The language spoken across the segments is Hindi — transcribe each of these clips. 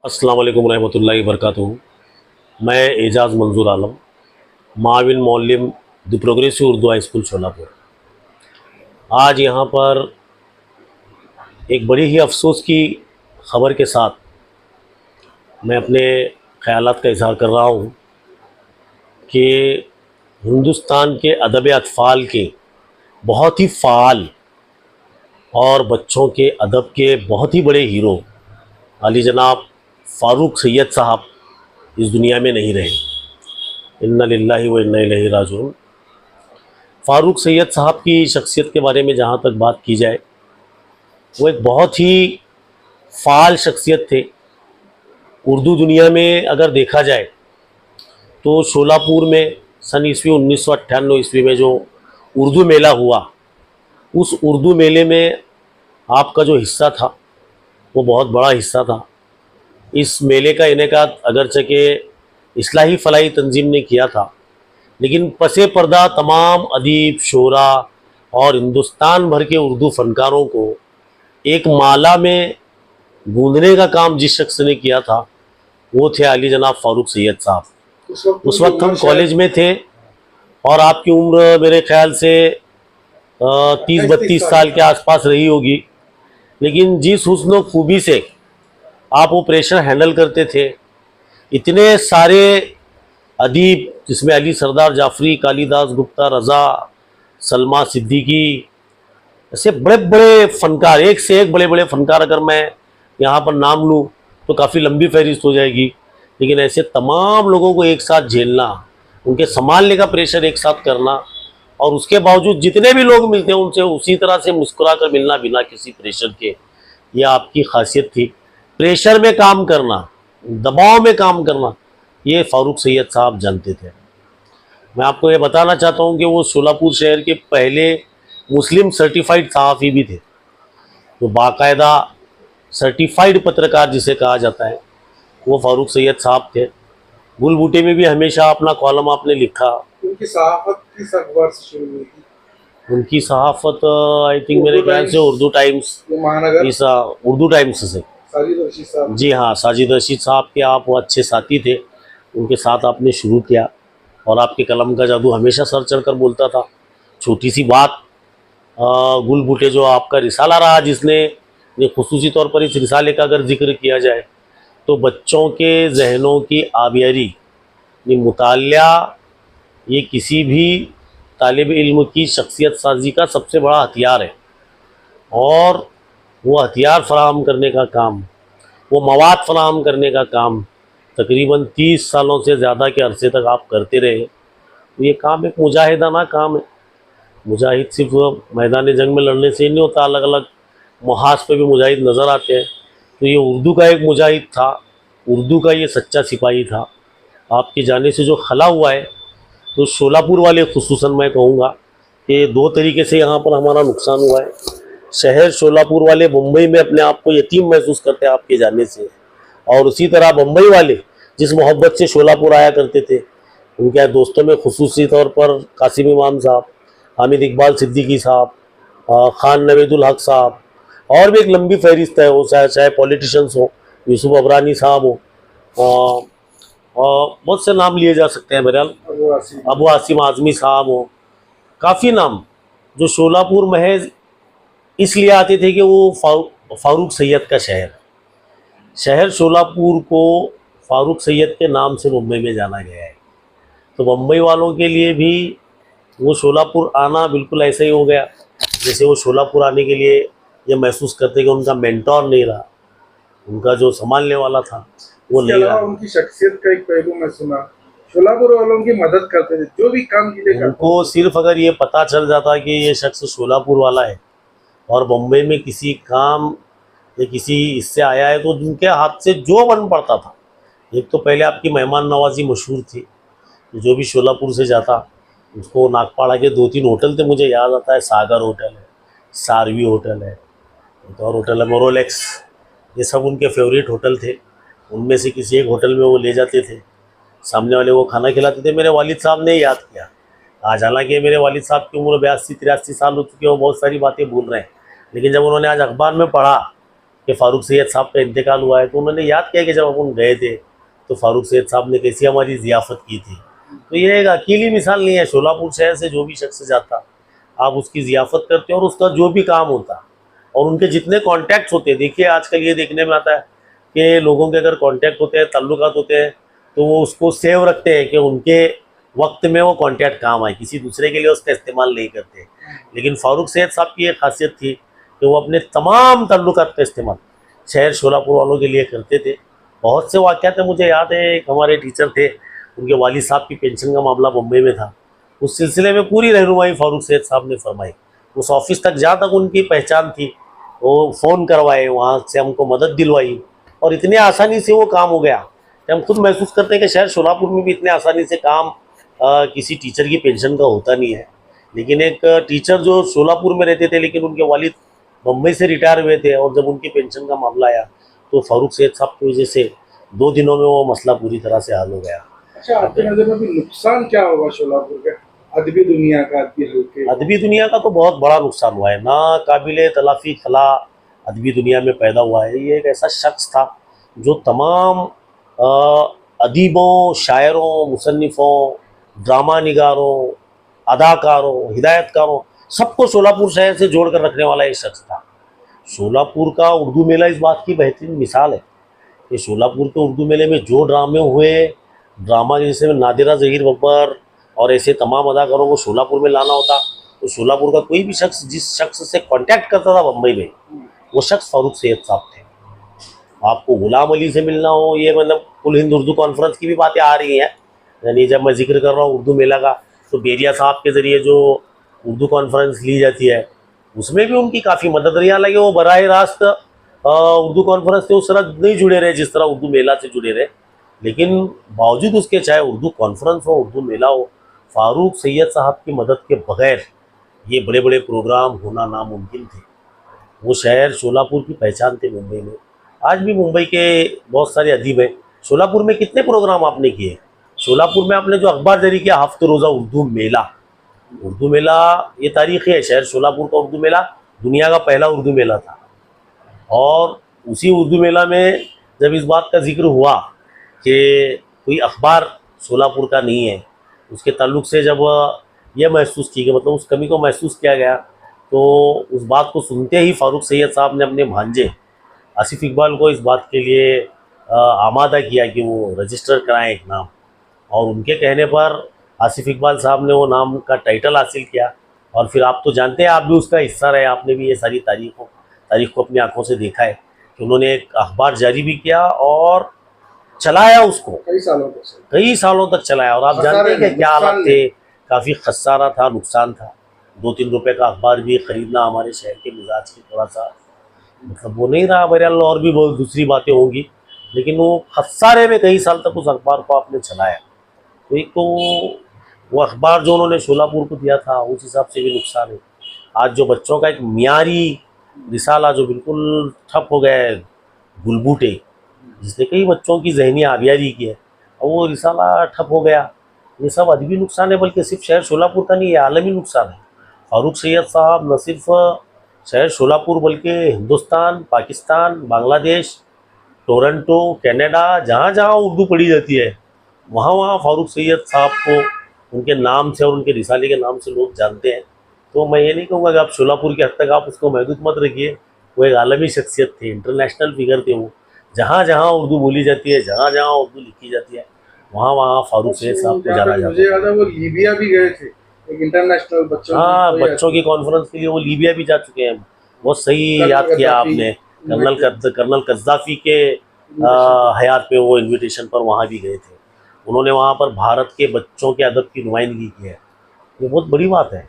अस्सलाम वालेकुम रहमतुल्लाहि वबरकातुहू। मैं एजाज़ मंजूर आलम, माविन मौलिम the progressive Urdu high school Sholapur. आज यहाँ पर एक बड़ी ही अफसोस की ख़बर के साथ मैं अपने ख़यालात का इज़हार कर रहा हूँ कि हिंदुस्तान के अदब अतफ़ाल के बहुत ही फ़ाल और बच्चों के अदब के बहुत ही बड़े हीरो अली जनाब फ़ारूक सैयद साहब इस दुनिया में नहीं रहे। इन्ना लिल्लाहि व इन्ना इलैहि राजिऊन। फ़ारूक सैयद साहब की शख्सियत के बारे में जहाँ तक बात की जाए, वो एक बहुत ही फ़ाल शख्सियत थे। उर्दू दुनिया में अगर देखा जाए तो शोलापुर में सन ईस्वी 1998 ईस्वी में जो उर्दू मेला हुआ, उस उर्दू मेले में आपका जो हिस्सा था वो बहुत बड़ा हिस्सा था। इस मेले का इनेकाद अगरचे के इस्लाही फ़लाही तंजीम ने किया था, लेकिन पसे पर्दा तमाम अदीब, शोरा और हिंदुस्तान भर के उर्दू फ़नकारों को एक माला में गूंदने का काम जिस शख्स ने किया था वो थे अली जनाब फ़ारूक सैयद साहब। उस वक्त हम कॉलेज में थे और आपकी उम्र मेरे ख़्याल से 30-32 साल के आसपास रही होगी, लेकिन जिस हुस्न खूबी से आप वो प्रेशर हैंडल करते थे, इतने सारे अदीब जिसमें अली सरदार जाफरी, कालिदास गुप्ता, रज़ा, सलमा सिद्दीकी, ऐसे बड़े बड़े फ़नकार, एक से एक बड़े बड़े फ़नकार अगर मैं यहाँ पर नाम लूँ तो काफ़ी लंबी फहरिस्त हो जाएगी, लेकिन ऐसे तमाम लोगों को एक साथ झेलना, उनके संभालने का प्रेशर एक साथ करना, और उसके बावजूद जितने भी लोग मिलते हैं उनसे उसी तरह से मुस्कुरा कर मिलना बिना किसी प्रेशर के, यह आपकी खासियत थी। प्रेशर में काम करना, दबाव में काम करना, ये फ़ारूक सैयद साहब जानते थे। मैं आपको ये बताना चाहता हूँ कि वो शोलापुर शहर के पहले मुस्लिम सर्टिफाइड सहाफ़ी भी थे, जो बाकायदा सर्टिफाइड पत्रकार जिसे कहा जाता है, वो फ़ारूक सैयद साहब थे। गुल बूटे में भी हमेशा अपना कॉलम आपने लिखा। उनकी सहाफ़त किस अखबार से शुरू हुई थी? उनकी सहाफ़त आई थिंक मेरे ख्याल से उर्दू टाइम्स, महानगर उर्दू टाइम्स से। साजिद रशीद साहब। जी हाँ, साजिद रशीद साहब के आप वो अच्छे साथी थे, उनके साथ आपने शुरू किया और आपके कलम का जादू हमेशा सर चढ़ कर बोलता था। छोटी सी बात, गुल बूटे जो आपका रिसाला रहा, जिसने खुसूसी तौर पर इस रिसाले का अगर जिक्र किया जाए तो बच्चों के जहनों की आबियारी, मुतालिया, ये किसी भी तालिब इल्म की शख्सियत साजी का सबसे बड़ा हथियार है, और वो हथियार फराहम करने का काम, वो मवाद फराहम करने का काम तकरीबन 30 सालों से ज़्यादा के अरसे तक आप करते रहे। तो ये काम एक मुजाहिदाना काम है। मुजाहिद सिर्फ मैदान जंग में लड़ने से ही नहीं होता, अलग अलग मुहाज पे भी मुजाहिद नज़र आते हैं। तो ये उर्दू का एक मुजाहिद था, उर्दू का ये सच्चा सिपाही था। आपके जाने से जो खला हुआ है, तो शोलापुर वाले खुसूसन मैं कहूँगा कि दो तरीके से यहाँ पर हमारा नुकसान हुआ है। शहर शोलापुर वाले मुंबई में अपने आप को यतीम महसूस करते हैं आपके जाने से, और उसी तरह मुंबई वाले जिस मोहब्बत से शोलापुर आया करते थे, उनके दोस्तों में खुसूसी तौर पर कासिम इमाम साहब, हामिद इकबाल सिद्दीकी साहब, खान नवेदुल हक साहब, और भी एक लंबी फहरिस्त है। वो चाहे पॉलिटिशियंस हो, यूसुफ अबरानी साहब हो, और बहुत से नाम लिए जा सकते हैं, बहरहाल अबू आसिम आज़मी साहब हो, काफ़ी नाम जो शोलापुर महज इसलिए आते थे कि वो फ़ारूक सैयद का शहर शोलापुर को फ़ारूक सैयद के नाम से मुंबई में जाना गया है। तो मुंबई वालों के लिए भी वो शोलापुर आना बिल्कुल ऐसा ही हो गया जैसे वो शोलापुर आने के लिए ये महसूस करते कि उनका मेंटोर नहीं रहा, उनका जो संभालने वाला था वो नहीं रहा। उनकी शख्सियत का एक पहलू मैं सुना, शोलापुर वालों की मदद करते थे, जो भी काम के लिए उनको सिर्फ अगर ये पता चल जाता कि ये शख्स शोलापुर वाला है और मुंबई में किसी काम या किसी इससे आया है, तो उनके हाथ से जो बन पड़ता था। एक तो पहले आपकी मेहमान नवाजी मशहूर थी, जो भी शोलापुर से जाता उसको नागपाड़ा के 2-3 होटल थे, मुझे याद आता है, सागर होटल है, सारवी होटल है, एक और होटल है मोरोलेक्स, ये सब उनके फेवरेट होटल थे। उनमें से किसी एक होटल में वो ले जाते थे, सामने वाले वो खाना खिलाते थे। मेरे वालिद साहब ने याद किया, आज हालांकि मेरे वालिद साहब की उम्र 82-83 साल हो चुकी है, वो बहुत सारी बातें भूल रहे हैं, लेकिन जब उन्होंने आज अखबार में पढ़ा कि फ़ारूक सैयद साहब का इंतकाल हुआ है, तो उन्होंने याद किया कि जब अपन गए थे तो फ़ारूक सैयद साहब ने कैसी हमारी ज़ियाफ़त की थी। तो ये एक अकेली मिसाल नहीं है, शोलापुर शहर से जो भी शख्स जाता आप उसकी ज़ियाफ़त करते हो और उसका जो भी काम होता और उनके जितने कॉन्टैक्ट्स होते हैं। देखिए आजकल ये देखने में आता है कि लोगों के अगर कॉन्टैक्ट होते हैं, ताल्लुकात होते हैं, तो वो उसको सेव रखते हैं कि उनके वक्त में वो कॉन्टैक्ट काम आए, किसी दूसरे के लिए उसका इस्तेमाल नहीं करते। लेकिन फ़ारूक सैयद साहब की एक खासियत थी कि वो अपने तमाम ताल्लुकात का इस्तेमाल शहर शोलापुर वालों के लिए करते थे। बहुत से वाक़यात हैं, मुझे याद है एक हमारे टीचर थे, उनके वालिद साहब की पेंशन का मामला मुंबई में था। उस सिलसिले में पूरी रहनुमाई फ़ारूक सैयद साहब ने फरमाई। उस ऑफिस तक जहाँ तक उनकी पहचान थी, वो फ़ोन करवाए, वहाँ से हमको मदद दिलवाई और इतनी आसानी से वो काम हो गया कि हम खुद महसूस करते हैं कि शहर शोलापुर में भी इतने आसानी से काम किसी टीचर की पेंशन का होता नहीं है। लेकिन एक टीचर जो शोलापुर में रहते थे लेकिन उनके वालिद मुंबई से रिटायर हुए थे और जब उनकी पेंशन का मामला आया तो फ़ारूक सैयद साहब की वजह से 2 दिनों में वो मसला पूरी तरह से हल हो गया। अच्छा, आपकी नज़र में भी नुकसान क्या होगा शोलापुर का, अदबी दुनिया का, अदबी हल्के? अदबी दुनिया का तो बहुत बड़ा नुकसान हुआ है, ना काबिल तलाफ़ी खला अदबी दुनिया में पैदा हुआ है। ये एक ऐसा शख्स था जो तमाम अदीबों, शायरों, मुसन्निफ़ों, ड्रामा निगारों, अदाकारों, हिदायतकारों सबको शोलापुर शहर से जोड़ कर रखने वाला एक शख्स था। शोलापुर का उर्दू मेला इस बात की बेहतरीन मिसाल है कि शोलापुर के उर्दू मेले में जो ड्रामे हुए, ड्रामा जैसे नादिरा ज़हीर बब्बर और ऐसे तमाम अदाकारों को शोलापुर में लाना होता, तो शोलापुर का कोई भी शख्स जिस शख्स से कांटेक्ट करता था मुंबई में, वो शख्स फ़ारूक सैयद साहब थे। आपको गुलाम अली से मिलना हो, ये मतलब कुल हिंद उर्दू कॉन्फ्रेंस की भी बातें आ रही हैं, यानी जब मैं जिक्र कर रहा हूँ उर्दू मेला का, तो बेरिया साहब के ज़रिए जो उर्दू कॉन्फ्रेंस ली जाती है उसमें भी उनकी काफ़ी मदद रही। हालांकि वो बराह रास्त उर्दू कॉन्फ्रेंस से उस तरह नहीं जुड़े रहे जिस तरह उर्दू मेला से जुड़े रहे, लेकिन बावजूद उसके चाहे उर्दू कॉन्फ्रेंस हो, उर्दू मेला हो, फ़ारूक सैयद साहब की मदद के बग़ैर ये बड़े बड़े प्रोग्राम होना नामुमकिन थे। वो शहर शोलापुर की पहचान थे मुंबई में। आज भी मुंबई के बहुत सारे अदीब हैं। शोलापुर में कितने प्रोग्राम आपने किए? शोलापुर में आपने जो अखबार जारी किया हफ्ते रोज़ा उर्दू मेला ये तारीख़ी है। शहर शोलापुर का उर्दू मेला दुनिया का पहला उर्दू मेला था और उसी उर्दू मेला में जब इस बात का जिक्र हुआ कि कोई अखबार शोलापुर का नहीं है, उसके ताल्लुक़ से जब यह महसूस की कि मतलब उस कमी को महसूस किया गया, तो उस बात को सुनते ही फ़ारूक सैयद साहब ने अपने भांजे आसिफ इकबाल को इस बात के लिए आमादा किया कि वो रजिस्टर कराएं एक नाम, और उनके कहने पर आसिफ इकबाल साहब ने वो नाम का टाइटल हासिल किया। और फिर आप तो जानते हैं, आप भी उसका हिस्सा रहे, आपने भी ये सारी तारीख को अपनी आंखों से देखा है कि उन्होंने एक अखबार जारी भी किया और चलाया उसको कई सालों तक चलाया। और आप जानते हैं कि क्या हालात थे, काफ़ी खसारा था, नुकसान था। 2-3 रुपए का अखबार भी ख़रीदना हमारे शहर के मिजाज की थोड़ा सा मतलब वो नहीं रहा। बहरहाल और भी बहुत दूसरी बातें होंगी, लेकिन वो खसारे में कई साल तक उस अखबार को आपने चलाया। तो एक तो वो अखबार जो उन्होंने शोलापुर को दिया था उस हिसाब से भी नुकसान है। आज जो बच्चों का एक मियारी रिसाला जो बिल्कुल ठप हो गया है, गुलबूटे, जिसने कई बच्चों की ज़हनी आबियारी की है, और वो रिसाला ठप हो गया, ये सब अदबी नुकसान है, बल्कि सिर्फ शहर शोलापुर का नहीं, ये आलमी नुकसान है। फ़ारूक सैयद साहब न सिर्फ शहर शोलापुर बल्कि हिंदुस्तान, पाकिस्तान, बांग्लादेश, टोरंटो, कनाडा, जहाँ जहाँ उर्दू पढ़ी जाती है वहाँ वहाँ फ़ारूक सैयद साहब को उनके नाम से और उनके रिसाले के नाम से लोग जानते हैं। तो मैं ये नहीं कहूँगा कि आप शोलापुर के हद तक आप उसको महदूद मत रखिए, वो एक आलमी शख्सियत थे, इंटरनेशनल फिगर थे। वो जहाँ जहाँ उर्दू बोली जाती है, जहाँ जहाँ उर्दू लिखी जाती है, वहाँ वहाँ फ़ारूक सैयद साहब को जाना जाता है। मुझे याद है वो लीबिया भी गए थे, एक इंटरनेशनल बच्चों की कॉन्फ्रेंस के लिए वो लीबिया भी जा चुके हैं। बहुत सही याद किया आपने, कर्नल कद्दाफी के हयात में वो इन्विटेशन पर वहाँ भी गए थे। उन्होंने वहाँ पर भारत के बच्चों के अदब की नुमाइंदगी की है, ये बहुत बड़ी बात है।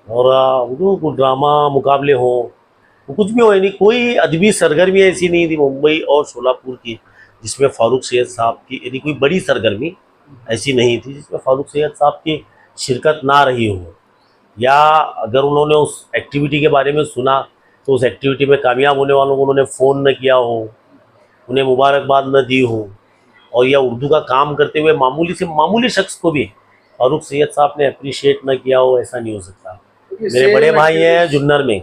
और उर्दू ड्रामा मुकाबले हों, कुछ भी हो, यानी कोई अदबी सरगर्मी ऐसी नहीं थी मुंबई और शोलापुर की जिसमें फ़ारूक सैयद साहब की, यानी कोई बड़ी सरगर्मी ऐसी नहीं थी जिसमें फ़ारूक सैयद साहब की शिरकत ना रही हो, या अगर उन्होंने उस एक्टिविटी के बारे में सुना तो उस एक्टिविटी में कामयाब होने वालों को उन्होंने फ़ोन न किया हो, उन्हें मुबारकबाद न दी हो, और या उर्दू का काम करते हुए मामूली से मामूली शख्स को भी फ़ारूक सैयद साहब ने अप्रिशिएट न किया हो, ऐसा नहीं हो सकता। मेरे बड़े भाई हैं जुन्नर में,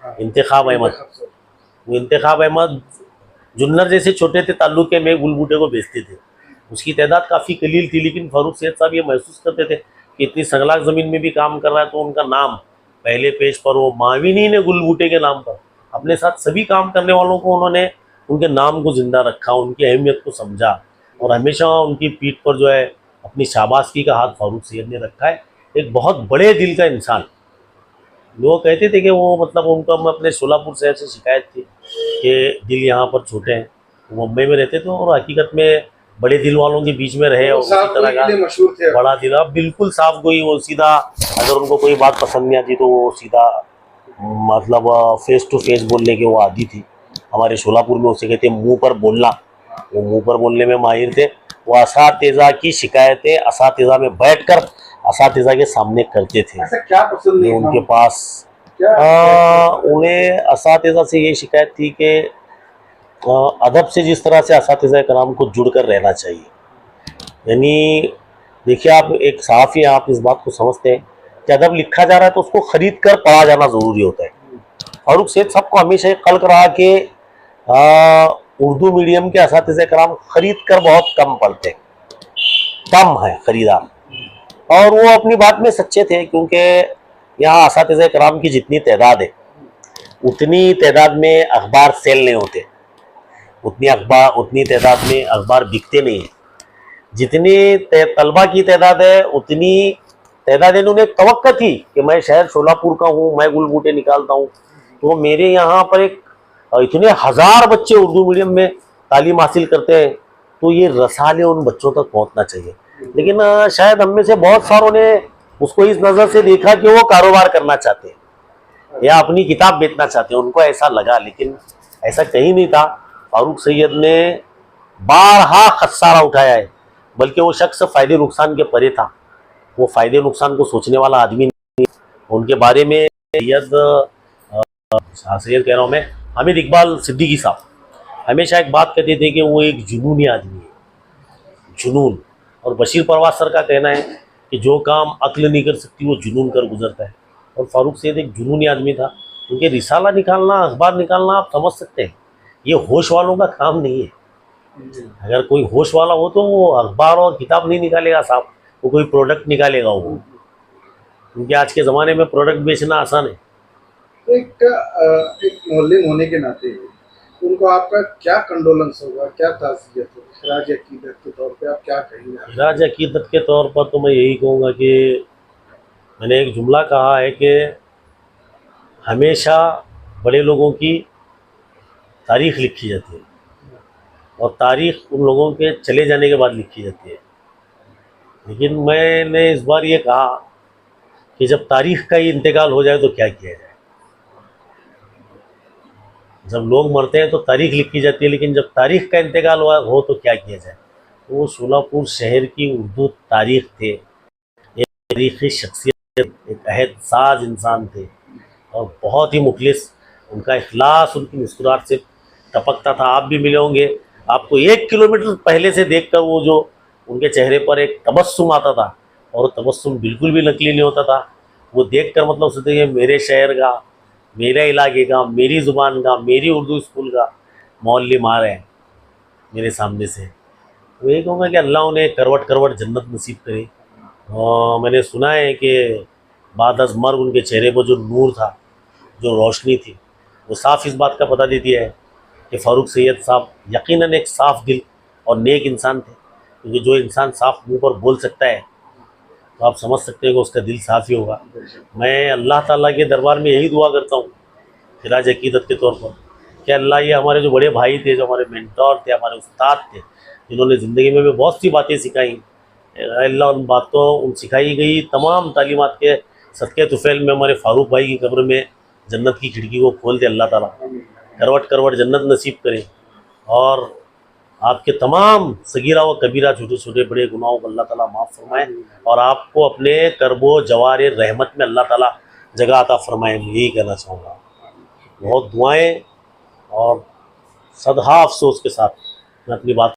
इंतखाब अहमद, वो इंतखाब अहमद जुन्नर जैसे छोटे थे ताल्लुके में गुलबूटे को बेचते थे, उसकी तादाद काफ़ी कलील थी, लेकिन फारूक सैयद साहब ये महसूस करते थे कि इतनी सगलाक ज़मीन में भी काम कर रहा है तो उनका नाम पहले पेज पर वो माविन ही ने गुलबूटे के नाम पर अपने साथ सभी काम करने वालों को उन्होंने उनके नाम को ज़िंदा रखा, उनकी अहमियत को समझा और हमेशा उनकी पीठ पर जो है अपनी शाबाशी का हाथ फारूक सैयद ने रखा है। एक बहुत बड़े दिल का इंसान। लोग कहते थे कि वो मतलब उनको हम अपने सोलापुर शहर से शिकायत थी कि दिल यहाँ पर छोटे हैं, वो मुंबई में रहते थे और हकीकत में बड़े दिल वालों के बीच में रहे और उसी तरह का मशहूर थे। बड़ा दिल, अब बिल्कुल साफ गोई, वो सीधा अगर उनको कोई बात पसंद नहीं आती तो वो सीधा मतलब फेस टू फेस बोलने के वो आदी थी। हमारे शोलापुर में उसे कहते मुंह पर बोलना, वो मुंह पर बोलने में माहिर थे। वो असातिज़ा की शिकायतें असातिज़ा में बैठकर असातिज़ा के सामने करते थे। ऐसा क्या पसंद नहीं उनके पास उन्हें असातिज़ा से ये शिकायत थी कि अदब से जिस तरह से असातिज़ा कराम को जुड़कर रहना चाहिए। यानी देखिए, आप एक सहाफ़ी हैं, आप इस बात को समझते हैं कि अदब लिखा जा रहा है तो उसको ख़रीद कर पढ़ा जाना ज़रूरी होता है। फारूक सैयद साहब को हमेशा ये कल्क रहा कि उर्दू मीडियम के असातिज़ा कराम ख़रीद कर बहुत कम पढ़ते, कम है ख़रीदार, और वो अपनी बात में सच्चे थे क्योंकि यहाँ असातिज़ा कराम की जितनी तादाद है उतनी तादाद में अखबार सेल नहीं होते, उतनी तादाद में अखबार बिकते नहीं हैं। जितनी तलबा की तादाद है उतनी तादाद इन्होंने तवक्को थी कि मैं शहर शोलापुर का हूँ, मैं गुलबूटे निकालता हूँ, तो मेरे यहाँ पर एक इतने हज़ार बच्चे उर्दू मीडियम में तालीम हासिल करते हैं तो ये रसाले उन बच्चों तक पहुँचना चाहिए। लेकिन शायद हम में से बहुत सारों ने उसको इस नज़र से देखा कि वो कारोबार करना चाहते हैं या अपनी किताब बेचना चाहते हैं, उनको ऐसा लगा, लेकिन ऐसा कहीं नहीं था। फारूक सैयद ने बारहा खसारा उठाया है, बल्कि वो शख्स फ़ायदे नुकसान के परे था, वो फ़ायदे नुकसान को सोचने वाला आदमी नहीं। उनके बारे में सैयद कह रहा हूँ मैं, हामिद इकबाल सिद्दीकी साहब हमेशा एक बात कहते थे कि वो एक जुनूनी आदमी है, जुनून। और बशीर परवाज सर का कहना है कि जो काम अक्ल नहीं कर सकती वो जुनून कर गुजरता है, और फारूक सैयद एक जुनूनी आदमी था। क्योंकि रिसाला निकालना, अखबार निकालना आप समझ सकते हैं, ये होश वालों का काम नहीं है। अगर कोई होश वाला हो तो वो अखबार और किताब नहीं निकालेगा साहब, वो कोई प्रोडक्ट निकालेगा वो, क्योंकि आज के ज़माने में प्रोडक्ट बेचना आसान है। एक मोहल्ले होने के नाते उनको आपका क्या कंडोलेंस होगा, क्या ताज़ियत होगा, खराज अकीदत के तौर पे आप क्या कहेंगे? खराज अकीदत के तौर पर तो मैं यही कहूँगा कि मैंने एक जुमला कहा है कि हमेशा बड़े लोगों की तारीख़ लिखी जाती है और तारीख़ उन लोगों के चले जाने के बाद लिखी जाती है। लेकिन मैंने इस बार ये कहा कि जब तारीख़ का ही इंतकाल हो जाए तो क्या किया जाए। जब लोग मरते हैं तो तारीख़ लिखी जाती है, लेकिन जब तारीख़ का इंतकाल हो तो क्या किया जाए। तो वो शोलापुर शहर की उर्दू तारीख़ थे, एक तारीख़ी शख्सियत, एक अहद साज इंसान थे और बहुत ही मुखलिस। उनका इखलास उनकी मुस्कुराहट से टपकता था। आप भी मिले होंगे, आपको 1 किलोमीटर पहले से देखकर वो जो उनके चेहरे पर एक तबस्सुम आता था, और तबस्सुम बिल्कुल भी नकली नहीं होता था। वो देखकर मतलब सोचते हैं मेरे शहर का, मेरे इलाके का, मेरी ज़ुबान का, मेरी उर्दू स्कूल का मौल्लिम आ रहे हैं मेरे सामने से। तो यही कहूँगा कि अल्लाह उन्हें करवट करवट जन्नत नसीब करे। और मैंने सुना है कि बाद अज़ मर्ग उनके चेहरे पर जो नूर था, जो रोशनी थी, वो साफ़ इस बात का पता देती है कि फ़ारूक सैयद साहब यकीनन एक साफ़ दिल और नेक इंसान थे। क्योंकि जो इंसान साफ़ मुंह पर बोल सकता है तो आप समझ सकते हैं कि उसका दिल साफ़ ही होगा। मैं अल्लाह ताला के दरबार में यही दुआ करता हूँ खिराज अकीदत के तौर पर कि अल्लाह, ये हमारे जो बड़े भाई थे, जो हमारे मेंटोर थे, हमारे उस्ताद थे, जिन्होंने ज़िंदगी में भी बहुत सी बातें सिखाई, अल्लाह उन बातों, उन सिखाई गई तमाम तालीमात के सदक़े तुफ़ैल में हमारे फ़ारूक भाई की कब्र में जन्नत की खिड़की को खोल दे अल्लाह ताला, करवट करवट जन्नत नसीब करे, और आपके तमाम सगीरा व कबीरा, छोटे छोटे बड़े गुनाहों को अल्लाह ताला माफ़ फरमाए, और आपको अपने करबो जवार रहमत में अल्लाह ताला जगह अता फरमाए। मैं यही कहना चाहूँगा। बहुत दुआएं और सदहा अफसोस के साथ मैं अपनी बात